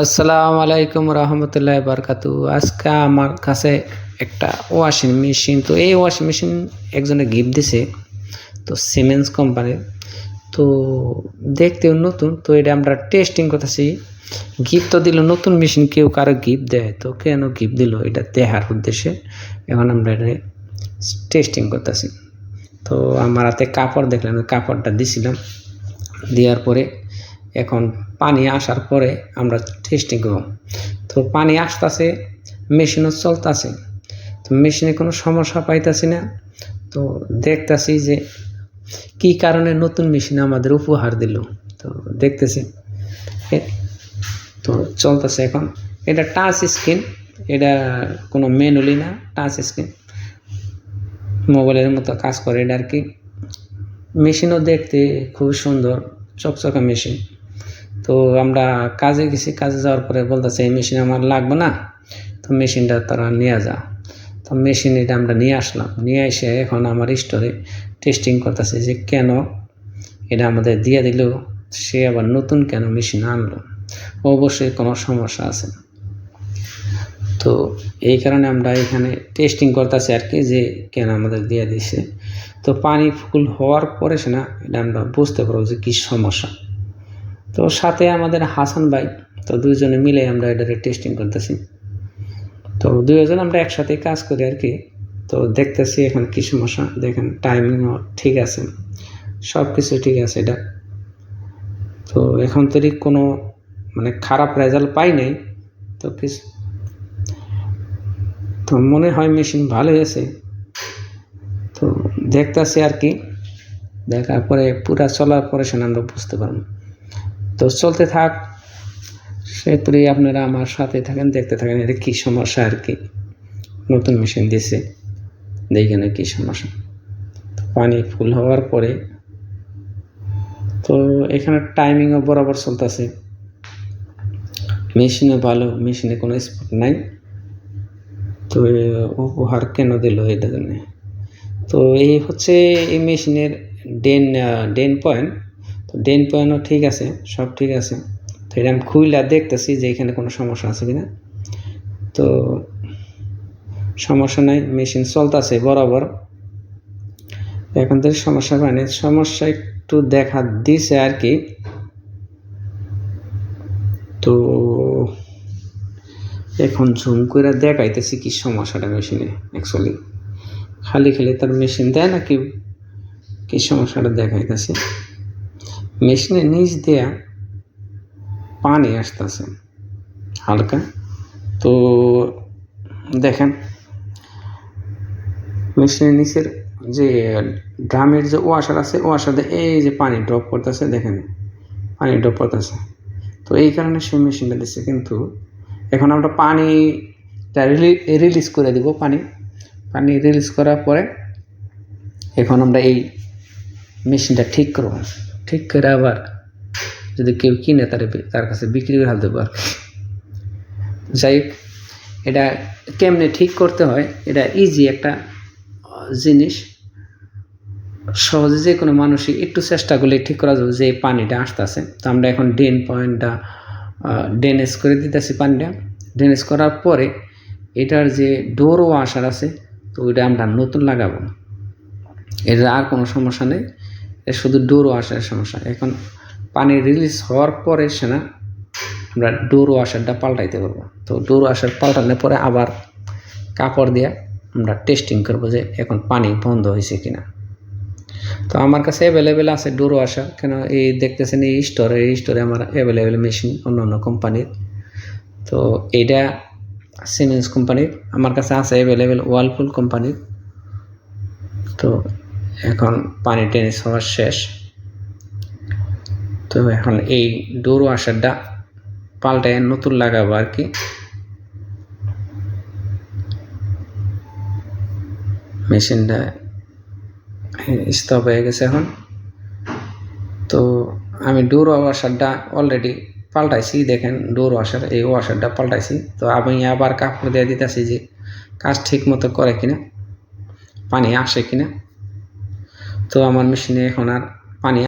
আসসালামু আলাইকুম রহমতুল্লাহ বারকাতু। আজকে আমার কাছে একটা ওয়াশিং মেশিন, তো এই ওয়াশিং মেশিন একজনে গিফট দিছে, তো সিমেন্স কোম্পানির। তো দেখতেও নতুন, তো এটা আমরা টেস্টিং করতেছি। গিফট তো দিল, নতুন মেশিন কেউ কারো গিফট দেয়, তো কেন গিফট দিল এটা দেখার উদ্দেশ্যে এখন আমরা এটা টেস্টিং করতেছি। তো আমার হাতে কাপড় দেখলেন, কাপড়টা দিছিলাম, দেওয়ার পরে এখন পানি আসার পরে আমরা টেস্টিং করব। তো পানি আসতেছে, মেশিনও চলতেছে, তো মেশিনে কোনো সমস্যা পাইতেছি না। তো দেখতেছি যে কি কারণে নতুন মেশিন আমাদের উপহার দিল। তো দেখতেছি তো চলতেছে। এখন এটা টাচ স্ক্রিন, এটা কোনো ম্যানুয়ালি না, টাচ স্ক্রিন, মোবাইলের মতো কাজ করে এটা আর কি। মেশিনও দেখতে খুব সুন্দর, চকচকা মেশিন। তো আমরা কাজে গেছি, কাজে যাওয়ার পরে বলতেছে এই মেশিন আমার লাগবে না, তো মেশিনটা তারা নিয়ে যা। তো মেশিন এটা আমরা নিয়ে আসলাম, নিয়ে এসে এখন আমার স্টোরে টেস্টিং করতেছে যে কেন এটা আমাদের দিয়ে দিল, সে আবার নতুন কেন মেশিন আনলো, অবশ্যই কোনো সমস্যা আছে। তো এই কারণে আমরা এখানে টেস্টিং করতেছি আর কি, যে কেন আমাদের দিয়ে দিছে। তো পানি ফুল হওয়ার পরে সে না এটা আমরা বুঝতে পারবো যে কী সমস্যা। তো সাথে আমাদের হাসান ভাই, তো দুইজনে মিলে আমরা এটারে টেস্টিং করতেছি। তো দুইজন আমরা একসাথে কাজ করি আর কি। তো দেখতেছি এখন কী সমস্যা। দেখেন টাইমিংও ঠিক আছে, সব কিছু ঠিক আছে এটা। তো এখন তৈরি কোনো খারাপ রেজাল্ট পাই নাই। তো কিছু তো মনে হয় মেশিন ভালো হয়েছে। তো দেখতেছি আর কি, দেখার পরে পুরা চলার পরে সে আমরা বুঝতে পারব। তো চলতে থাক, সেপরি আপনারা আমার সাথে থাকেন, দেখতে থাকেন এটা কী সমস্যা আর কি। নতুন মেশিন দিয়েছে, দেখেন কী সমস্যা। তো পানি ফুল হওয়ার পরে তো এখানে টাইমিংও বরাবর চলতেছে, মেশিনও ভালো, মেশিনে কোনো স্পট নাই। তো উপহার কেন দিল এটা জন্য। তো এই হচ্ছে এই মেশিনের ডেন পয়েন্ট। তো ডেন পয়েন্টও ঠিক আছে, সব ঠিক আছে। তো এটা আমি খুইলা দেখতেছি যে এখানে কোনো সমস্যা আছে কিনা। তো সমস্যা নাই, মেশিন চলতেছে বরাবর, এখন তো সমস্যা পায়নি। সমস্যা একটু দেখা দিছে আর কি। তো এখন জুম করে দেখাইতেছি কি সমস্যাটা মেশিনে। অ্যাকচুয়ালি খালি তার মেশিন দেয় না কি সমস্যাটা দেখাইতেছে। মেশিনের নিচ দেয়া পানি আসতেছে হালকা। তো দেখেন মেশিনের নিচের যে ড্রামের যে ওয়াশার আছে, ওয়াশারে এই যে পানি ড্রপ করতেছে, দেখেন পানি ড্রপ করতেছে। তো এই কারণে সেই মেশিনটা দিচ্ছে। কিন্তু এখন আমরা পানিটা রিলিজ করে দিব। পানি রিলিজ করার পরে এখন আমরা এই মেশিনটা ঠিক করব, ঠিক করে আবার যদি কেউ কিনে তার কাছে বিক্রি করে ফেলতে পারে। যাই হোক, এটা কেমনে ঠিক করতে হয়, এটা ইজি একটা জিনিস, সহজে যে কোনো মানুষই একটু চেষ্টা করলে ঠিক করা যাবে। যে পানিটা আসতেছে, তো আমরা এখন ড্রেন পয়েন্টটা ড্রেনেজ করে দিতেছি। পানিটা ড্রেনেজ করার পরে এটার যে ডোর ওয়াশার আছে, তো ওইটা আমরা নতুন লাগাবো। এটার আর কোনো সমস্যা নেই, এটা শুধু ডোর ওয়াশারের সমস্যা। এখন পানি রিলিজ হওয়ার পরে সে না আমরা ডোর ওয়াশারটা পাল্টাইতে পারবো। তো ডোর ওয়াশার পাল্টানোর পরে আবার কাপড় দিয়ে আমরা টেস্টিং করবো যে এখন পানি বন্ধ হয়েছে কিনা। তো আমার কাছে অ্যাভেলেবেল আছে ডোর ওয়াশার, কেন এই দেখতেছেন এই স্টোরে আমার অ্যাভেলেবেল মেশিন অন্য কোম্পানির। তো এইটা সিমেন্স কোম্পানির, আমার কাছে আছে অ্যাভেলেবেল ওয়ালপুল কোম্পানির। তো এখন পানি টেনিস হওয়ার শেষ। তো এখন এই ডোর ওয়াশারটা পাল্টায় নতুন লাগাবো আর কি। মেশিনটা স্টপ হয়ে গেছে এখন। তো আমি ডোর ওয়াশারটা অলরেডি পাল্টাইছি, দেখেন ডোর ওয়াশার, এই ওয়াশারটা পাল্টাইছি। তো আমি আবার কাপড় দিয়ে দিতেছি যে কাজ ঠিক মতো করে কিনা, পানি আসে কিনা। তো আমার মেশিনে এখন আর পানি